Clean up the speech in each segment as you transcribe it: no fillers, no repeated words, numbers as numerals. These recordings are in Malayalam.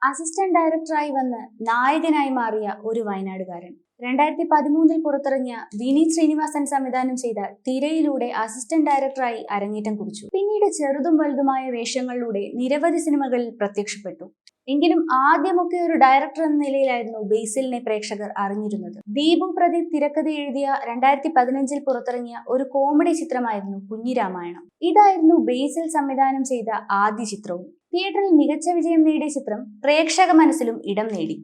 അസിസ്റ്റന്റ് ഡയറക്ടറായി വന്ന് നായകനായി മാറിയ ഒരു വയനാടുകാരൻ. 2013 പുറത്തിറങ്ങിയ വിനീത് ശ്രീനിവാസൻ സംവിധാനം ചെയ്ത തിരയിലൂടെ അസിസ്റ്റന്റ് ഡയറക്ടറായി അരങ്ങേറ്റം കുറിച്ചു. പിന്നീട് ചെറുതും വലുതുമായ വേഷങ്ങളിലൂടെ നിരവധി സിനിമകളിൽ പ്രത്യക്ഷപ്പെട്ടു. എങ്കിലും ആദ്യമൊക്കെ ഒരു ഡയറക്ടർ എന്ന നിലയിലായിരുന്നു ബേസിലിനെ പ്രേക്ഷകർ അറിഞ്ഞിരുന്നത്. ദീപു പ്രദീപ് തിരക്കഥ എഴുതിയ 2015 പുറത്തിറങ്ങിയ ഒരു കോമഡി ചിത്രമായിരുന്നു കുഞ്ഞിരാമായണം. ഇതായിരുന്നു ബേസിൽ സംവിധാനം ചെയ്ത ആദ്യ ചിത്രവും. തിയേറ്ററിൽ മികച്ച വിജയം നേടിയ ചിത്രം പ്രേക്ഷക മനസ്സിലും ഇടം നേടി.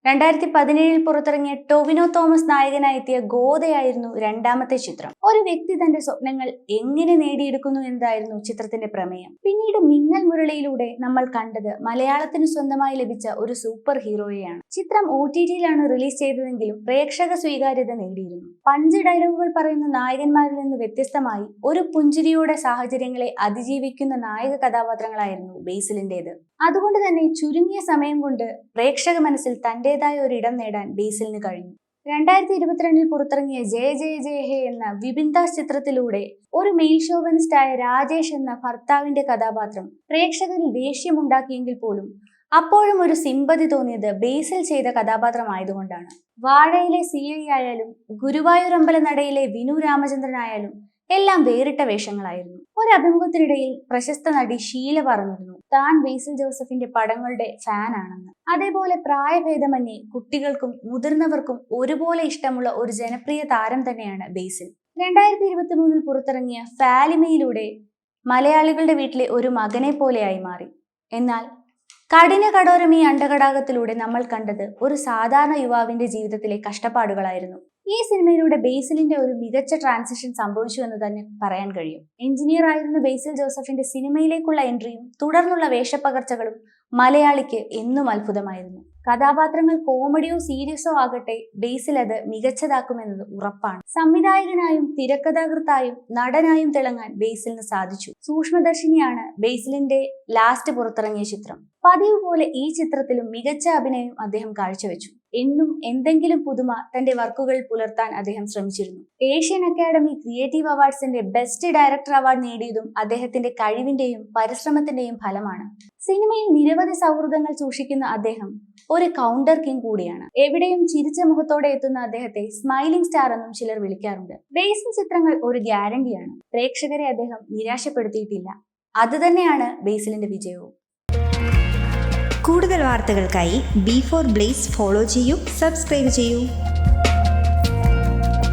2017 പുറത്തിറങ്ങിയ ടൊവിനോ തോമസ് നായകനായെത്തിയ ഗോദയായിരുന്നു രണ്ടാമത്തെ ചിത്രം. ഒരു വ്യക്തി തന്റെ സ്വപ്നങ്ങൾ എങ്ങനെ നേടിയെടുക്കുന്നു എന്നതായിരുന്നു ചിത്രത്തിന്റെ പ്രമേയം. പിന്നീട് മിന്നൽ മുരളിയിലൂടെ നമ്മൾ കണ്ടത് മലയാളത്തിന് സ്വന്തമായി ലഭിച്ച ഒരു സൂപ്പർ ഹീറോയെയാണ്. ചിത്രം OTT-യിലാണ് റിലീസ് ചെയ്തതെങ്കിലും പ്രേക്ഷക സ്വീകാര്യത നേടിയിരുന്നു. പഞ്ച് ഡയലോഗുകൾ പറയുന്ന നായകന്മാരിൽ നിന്ന് വ്യത്യസ്തമായി ഒരു പുഞ്ചിരിയോടെ സാഹചര്യങ്ങളെ അതിജീവിക്കുന്ന നായക കഥാപാത്രങ്ങളായിരുന്നു ബേസിലിന്റേത്. അതുകൊണ്ട് തന്നെ ചുരുങ്ങിയ സമയം കൊണ്ട് പ്രേക്ഷക മനസ്സിൽ തന്റേതായ ഒരു ഇടം നേടാൻ ബേസിലിന് കഴിഞ്ഞു. 2022 പുറത്തിറങ്ങിയ ജയ ജയ ജയ ഹേ എന്ന വിപിൻ ദാസ് ചിത്രത്തിലൂടെ ഒരു മെയിൽ ഷോവനിസ്റ്റായ രാജേഷ് എന്ന ഭർത്താവിന്റെ കഥാപാത്രം പ്രേക്ഷകരിൽ ദേഷ്യമുണ്ടാക്കിയെങ്കിൽ പോലും അപ്പോഴും ഒരു സിമ്പതി തോന്നിയത് ബേസിൽ ചെയ്ത കഥാപാത്രമായതുകൊണ്ടാണ്. വാഴയിലെ CI ആയാലും ഗുരുവായൂരമ്പല നടയിലെ വിനു രാമചന്ദ്രൻ ആയാലും എല്ലാം വേറിട്ട വേഷങ്ങളായിരുന്നു. ഒരു അഭിമുഖത്തിനിടയിൽ പ്രശസ്ത നടി ഷീല പറഞ്ഞിരുന്നു താൻ ബേസിൽ ജോസഫിന്റെ പടങ്ങളുടെ ഫാനാണെന്ന്. അതേപോലെ പ്രായഭേദമന്യേ കുട്ടികൾക്കും മുതിർന്നവർക്കും ഒരുപോലെ ഇഷ്ടമുള്ള ഒരു ജനപ്രിയ താരം തന്നെയാണ് ബേസിൽ. 2023 പുറത്തിറങ്ങിയ ഫാലിമയിലൂടെ മലയാളികളുടെ വീട്ടിലെ ഒരു മകനെ പോലെയായി മാറി. എന്നാൽ കഠിന കഠോരം ഈ അണ്ടകടാകത്തിലൂടെ നമ്മൾ കണ്ടത് ഒരു സാധാരണ യുവാവിന്റെ ജീവിതത്തിലെ കഷ്ടപ്പാടുകളായിരുന്നു. ഈ സിനിമയിലൂടെ ബേസിലിന്റെ ഒരു മികച്ച ട്രാൻസിഷൻ സംഭവിച്ചു എന്ന് തന്നെ പറയാൻ കഴിയും. എഞ്ചിനീയർ ആയിരുന്ന ബേസിൽ ജോസഫിന്റെ സിനിമയിലേക്കുള്ള എൻട്രിയും തുടർന്നുള്ള വേഷപ്പകർച്ചകളും മലയാളിക്ക് എന്നും അത്ഭുതമായിരുന്നു. കഥാപാത്രങ്ങൾ കോമഡിയോ സീരിയസോ ആകട്ടെ ബേസിൽ അത് മികച്ചതാക്കുമെന്നത് ഉറപ്പാണ്. സംവിധായകനായും തിരക്കഥാകൃത്തായും നടനായും തിളങ്ങാൻ ബേസിലിന് സാധിച്ചു. സൂക്ഷ്മദർശിനിയാണ് ബേസിലിന്റെ ലാസ്റ്റ് പുറത്തിറങ്ങിയ ചിത്രം. പതിവ് പോലെ ഈ ചിത്രത്തിലും മികച്ച അഭിനയം അദ്ദേഹം കാഴ്ചവെച്ചു. എന്നും എന്തെങ്കിലും പുതുമ തന്റെ വർക്കുകളിൽ പുലർത്താൻ അദ്ദേഹം ശ്രമിച്ചിരുന്നു. ഏഷ്യൻ അക്കാദമി ക്രിയേറ്റീവ് അവാർഡ്സിന്റെ ബെസ്റ്റ് ഡയറക്ടർ അവാർഡ് നേടിയതും അദ്ദേഹത്തിന്റെ കഴിവിന്റെയും പരിശ്രമത്തിന്റെയും ഫലമാണ്. സിനിമയിൽ നിരവധി സൗഹൃദങ്ങൾ സൂക്ഷിക്കുന്ന അദ്ദേഹം ഒരു കൗണ്ടർ കിങ് കൂടിയാണ്. എവിടെയും ചിരിച്ച മുഖത്തോടെ എത്തുന്ന അദ്ദേഹത്തെ സ്മൈലിംഗ് സ്റ്റാർ എന്നും ചിലർ വിളിക്കാറുണ്ട്. ബേസിൽ ചിത്രങ്ങൾ ഒരു ഗ്യാരണ്ടിയാണ്. പ്രേക്ഷകരെ അദ്ദേഹം നിരാശപ്പെടുത്തിയിട്ടില്ല. അതുതന്നെയാണ് ബേസിലിന്റെ വിജയവും. കൂടുതൽ വാർത്തകൾക്കായി B4 Blaze ഫോളോ ചെയ്യൂ, സബ്സ്ക്രൈബ് ചെയ്യൂ.